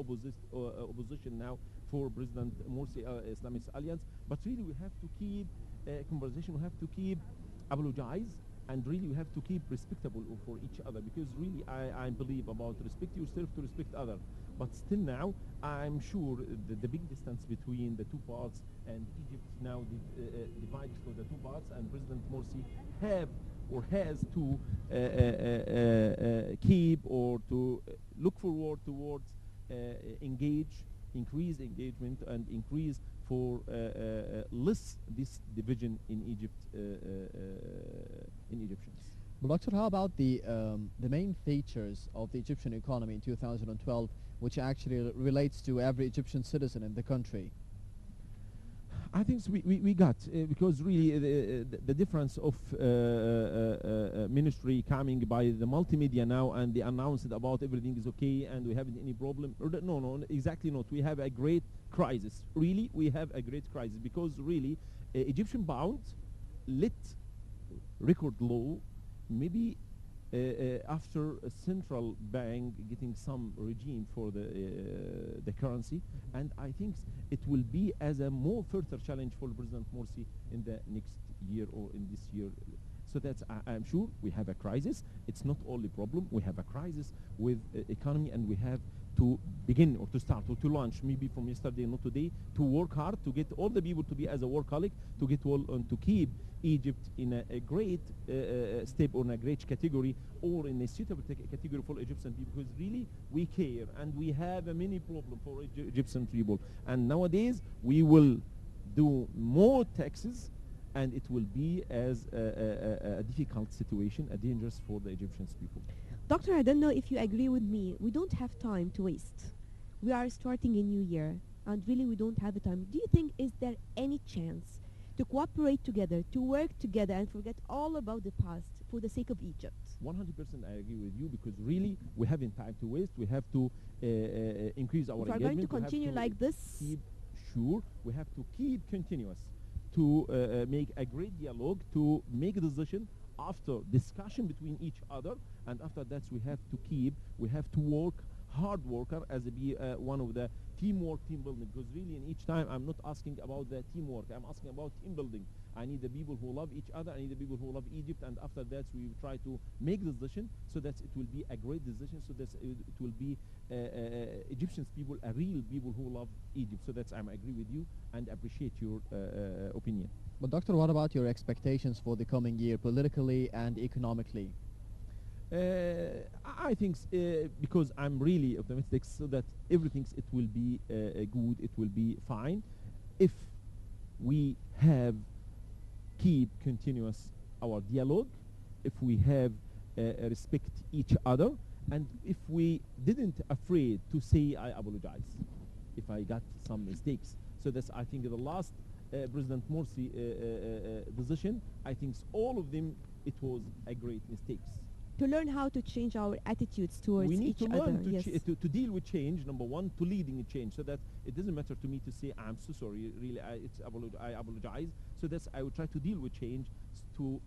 opposition now for President Morsi Islamist Alliance. But really, we have to keep conversation. We have to keep apologize, and really we have to keep respectable for each other, because really I believe about respect yourself to respect other. But still now, I'm sure the big distance between the two parts, and Egypt now divided for the two parts, and President Morsi have or has to keep or to look forward towards increase engagement and increase for less this division in Egypt in Egyptians. Well, Doctor, how about the main features of the Egyptian economy in 2012, which actually relates to every Egyptian citizen in the country? I think we got because really the difference of ministry coming by the multimedia now, and they announced about everything is okay and we haven't any problem. No, exactly not. We have a great crisis. Really, we have a great crisis, because really Egyptian pound lit record low, maybe after a central bank getting some regime for the currency, and I think it will be as a more further challenge for President Morsi in the next year or in this year. So that's I'm sure we have a crisis. It's not only problem. We have a crisis with economy, and we have to begin or to start or to launch maybe from yesterday, not today, to work hard to get all the people to be as a workaholic, to get all and to keep Egypt in a great step or in a great category or in a suitable category for Egyptian people, because really we care and we have a many problem for Egyptian people. And nowadays we will do more taxes, and it will be as a difficult situation, a dangerous for the Egyptian people. Doctor, I don't know if you agree with me. We don't have time to waste. We are starting a new year, and really we don't have the time. Do you think, is there any chance to cooperate together, to work together, and forget all about the past for the sake of Egypt? 100% I agree with you, because really we haven't time to waste. We have to increase our engagement. If we are going to continue like this, we have to keep continuous to make a great dialogue, to make a decision after discussion between each other, and after that we have to work hard worker as be one of the team building, because really in each time I'm not asking about the teamwork, I'm asking about team building. I need the people who love each other, I need the people who love Egypt, and after that we try to make the decision so that it will be a great decision, so that it will be Egyptian people, a real people who love Egypt. So that's I agree with you and appreciate your opinion. But Doctor, what about your expectations for the coming year, politically and economically? I think because I'm really optimistic, so that everything it will be good, it will be fine, if we have keep continuous our dialogue, if we have respect each other, and if we didn't afraid to say I apologize if I got some mistakes. So that's I think the last President Morsi decision, I think all of them it was a great mistakes. To learn how to change our attitudes towards we need each to other. learn Yes. to deal with change. Number one, to leading a change, so that it doesn't matter to me to say I'm so sorry. Really, I apologize. So that's I will try to deal with change to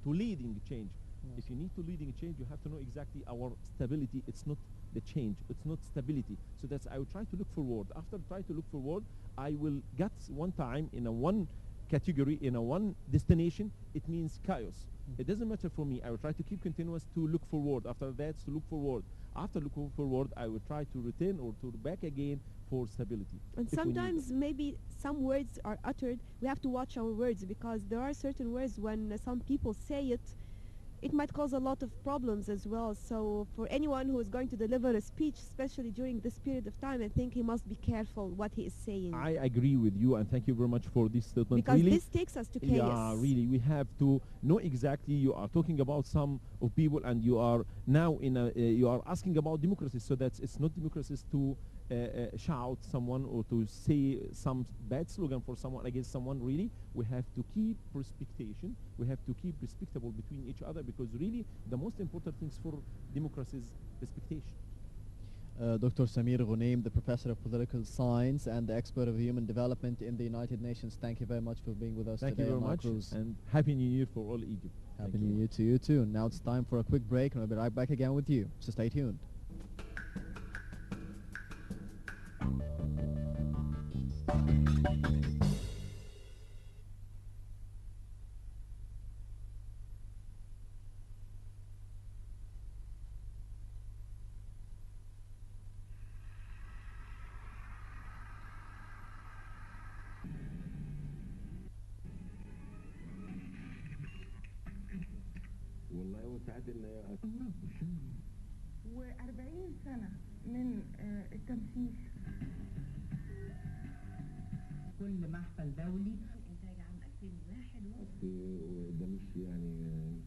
leading change. Yes. If you need to leading change, you have to know exactly our stability. It's not the change. It's not stability. So that's I will try to look forward. After try to look forward, I will get one time in a one category, in a one destination. It means chaos. It doesn't matter for me. I will try to keep continuous to look forward. After that, to look forward. After looking forward, I will try to return or to back again for stability. And sometimes maybe some words are uttered. We have to watch our words, because there are certain words when some people say it, it might cause a lot of problems as well. So for anyone who is going to deliver a speech, especially during this period of time, I think he must be careful what he is saying. I agree with you, and thank you very much for this statement. Because really, this takes us to chaos. Yeah, really, we have to know exactly. You are talking about some of people, and you are now in a you are asking about democracy. So that it's not democracy to shout someone or to say some bad slogan for someone against someone. Really, we have to keep respectation. We have to keep respectable between each other, because really the most important things for democracy is respectation. Dr. Samir Ghunaim, the Professor of Political Science and the Expert of Human Development in the United Nations. Thank you very much for being with us Thank today you very on our much, cruise. and Happy New Year for all Egypt. Happy New Year to you too. Now it's time for a quick break, and we'll be right back again with you. So stay tuned. والله وساعات ان و40 سنة من التمثيل. كل محفل دولي إنتاج عام 2001 ده مش يعني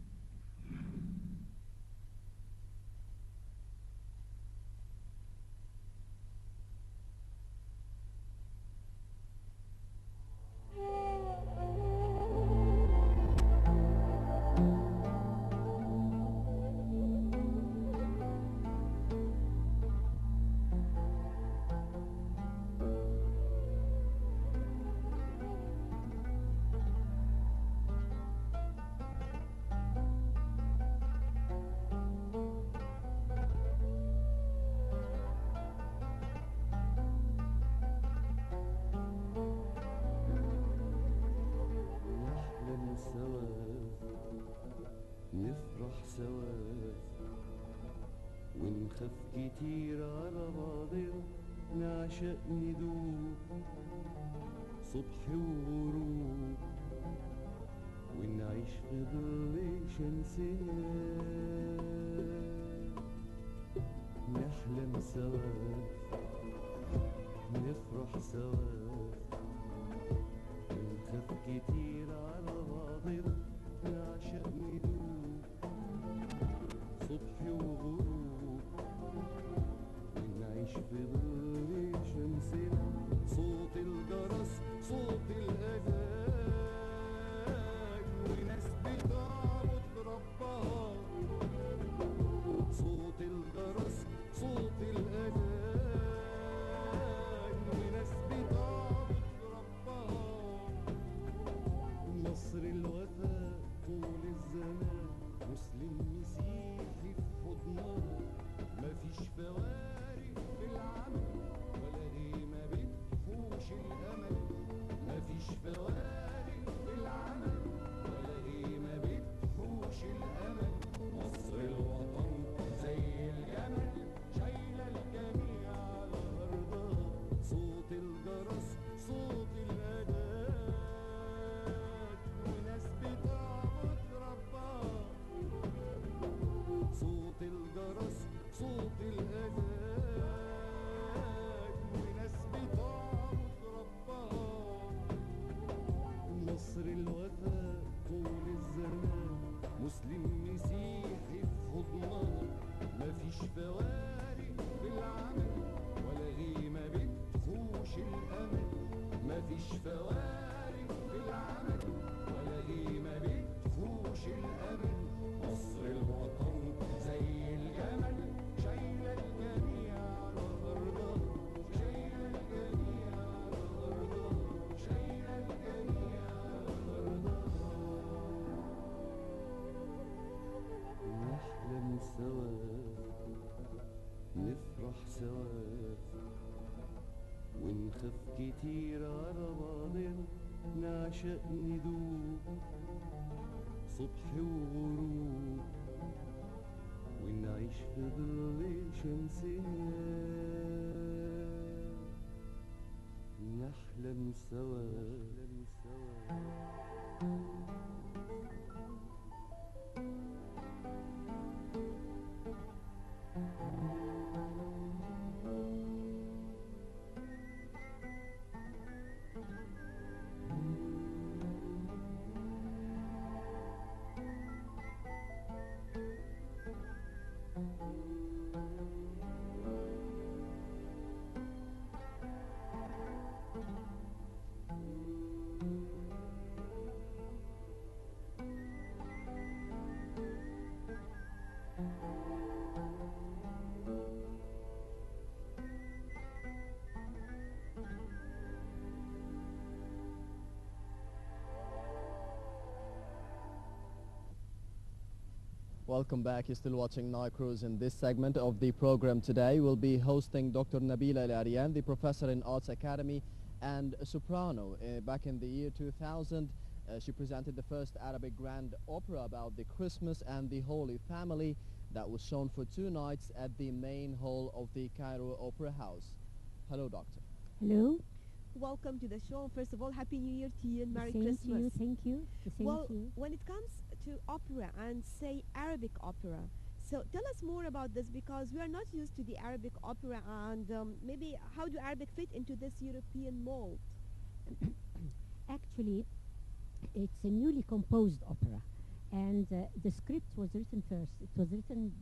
نفرح سوا ونخاف كتير على بعضنا نعشق ندوب صبح وغروب ونعيش في ظل شمسنا نحلم سوا نفرح سوا ونخاف كتير على بعضنا نعشق ندوب صبح وغروب ونعيش في ظل شمسنا صوت الجرس صوت الأذان وناس بتعبد ربها صوت الجرس صوت الأذان وناس بتعبد ربها مصر الوفا طول الزمان مسلم مسيحي في حضنها مفيش فوارق في العمل ولا غيمة بتحوش الأمل مفيش فوارق في العمل ولا غيمة بتحوش الأمل مصر الوطن زي الجمل شايلة الجميع على أرضها صوت الجرس صوت الأذان وناس بتعبد ربها صوت الجرس صوت الأذان وناس بتعبد ربها مصر الوفا طول الزمان مسلم مسيحي في حضنها مفيش فوارق في العمل ولا غيمة بتحوش الأمل مفيش فوارق في العمل ولا غيمة بتحوش الأمل مصر الوطن زي الجمل شايلة الجميع على أرضها شايلة الجميع على أرضها شايلة الجميع على أرضها نحلم سوا نفرح سوا ونخاف كتير على بعضنا نعشق ندوب صبح وغروب ونعيش في ظل شمسنا نحلم سوا Welcome back. You're still watching Nile Cruise. In this segment of the program today, we'll be hosting Dr. Nabila El Arian, the professor in Arts Academy and a soprano. Back in the year 2000, she presented the first Arabic grand opera about the Christmas and the Holy Family that was shown for 2 nights at the main hall of the Cairo Opera House. Hello, Doctor. Hello. Welcome to the show. First of all, Happy New Year to you and Merry Same Christmas. to you. Thank you. The same Well, to you. when it comes to opera and say Arabic opera, so tell us more about this because we are not used to the Arabic opera and maybe how do Arabic fit into this European mold? Actually, it's a newly composed opera, and the script was written first. It was written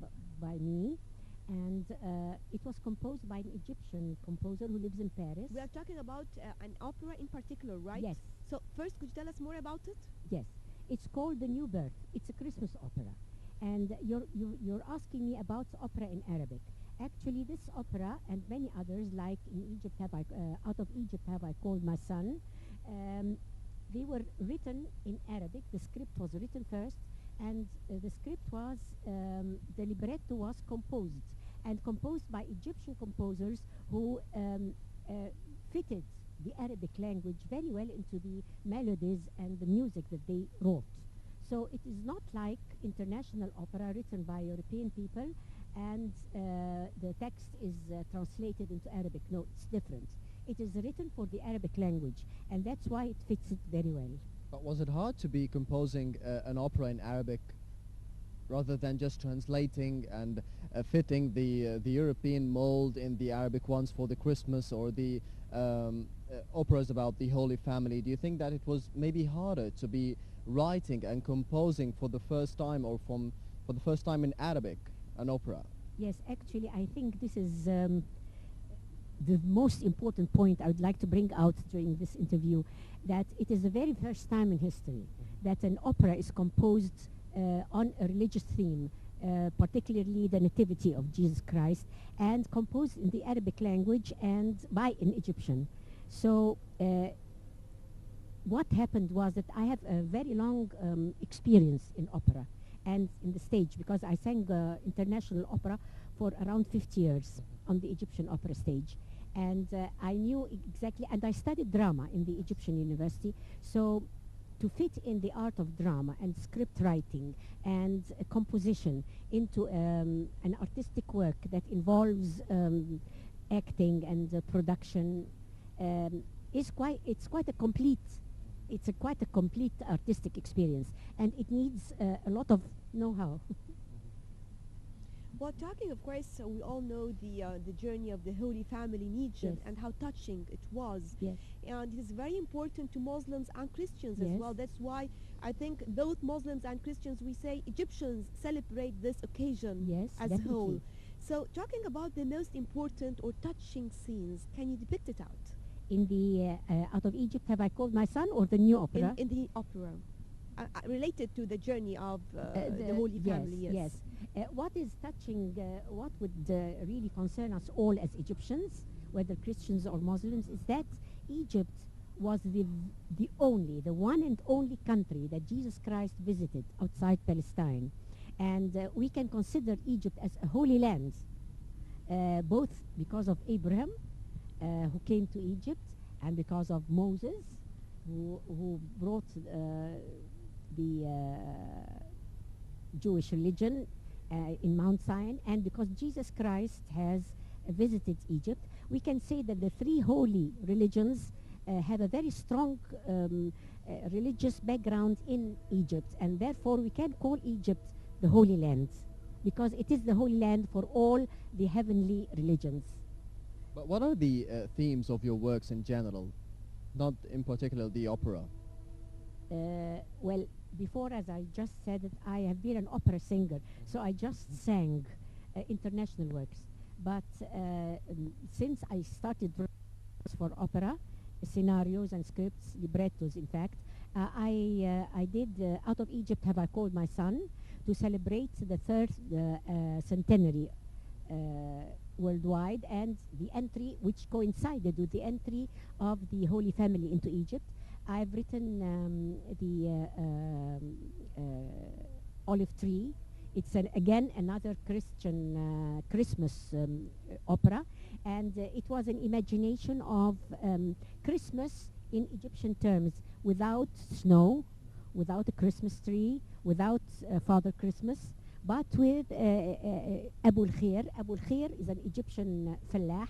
by me, and it was composed by an Egyptian composer who lives in Paris. We are talking about an opera in particular, right? Yes, So first, could you tell us more about it? yes. It's called The New Birth. It's a Christmas opera, and you're asking me about opera in Arabic. Actually, this opera and many others, like in Egypt, Out of Egypt Have I Called My Son, they were written in Arabic. The script was written first, and the script was, the libretto was composed by Egyptian composers who fitted the Arabic language very well into the melodies and the music that they wrote. So it is not like international opera written by European people and the text is translated into Arabic. No, it's different. It is written for the Arabic language, and that's why it fits it very well. But was it hard to be composing an opera in Arabic rather than just translating and fitting the European mold in the Arabic ones for the Christmas or the operas about the Holy Family? Do you think that it was maybe harder to be writing and composing for the first time or for the first time in Arabic an opera? Yes, actually, I think this is the most important point I would like to bring out during this interview, that it is the very first time in history that an opera is composed on a religious theme, particularly the Nativity of Jesus Christ, and composed in the Arabic language and by an Egyptian. So what happened was that I have a very long experience in opera and in the stage, because I sang international opera for around 50 years on the Egyptian opera stage. And I knew exactly, and I studied drama in the Egyptian university, so to fit in the art of drama and script writing and composition into an artistic work that involves acting and production it's quite a complete artistic experience, and it needs a lot of know-how. Well, talking, of course, we all know the journey of the Holy Family in Egypt Yes. and how touching it was. Yes. And it is very important to Muslims and Christians as Yes. well. That's why I think both Muslims and Christians, we say Egyptians celebrate this occasion Yes, as definitely. a whole. So talking about the most important or touching scenes, can you depict it out? In the Out of Egypt Have I Called My Son, or the new opera? In the opera. Related to the journey of the Holy Family, yes. What is touching, what would really concern us all as Egyptians, whether Christians or Muslims, is that Egypt was the one and only country that Jesus Christ visited outside Palestine. And we can consider Egypt as a holy land, both because of Abraham, who came to Egypt, and because of Moses, who brought the Jewish religion in Mount Sinai, and because Jesus Christ has visited Egypt. We can say that the three holy religions have a very strong religious background in Egypt, and therefore we can call Egypt the Holy Land, because it is the Holy Land for all the heavenly religions. But what are the themes of your works in general, not in particular the opera? Well, before, as I just said, that I have been an opera singer, so I just sang international works. But since I started for opera, scenarios and scripts, librettos in fact, I did Out of Egypt Have I Called My Son, to celebrate the third centenary worldwide, and the entry, which coincided with the entry of the Holy Family into Egypt. I've written the Olive Tree. It's again another Christian Christmas opera, and it was an imagination of Christmas in Egyptian terms, without snow, without a Christmas tree, without Father Christmas, but with Abu al-Khair. Abu al-Khair is an Egyptian fallah,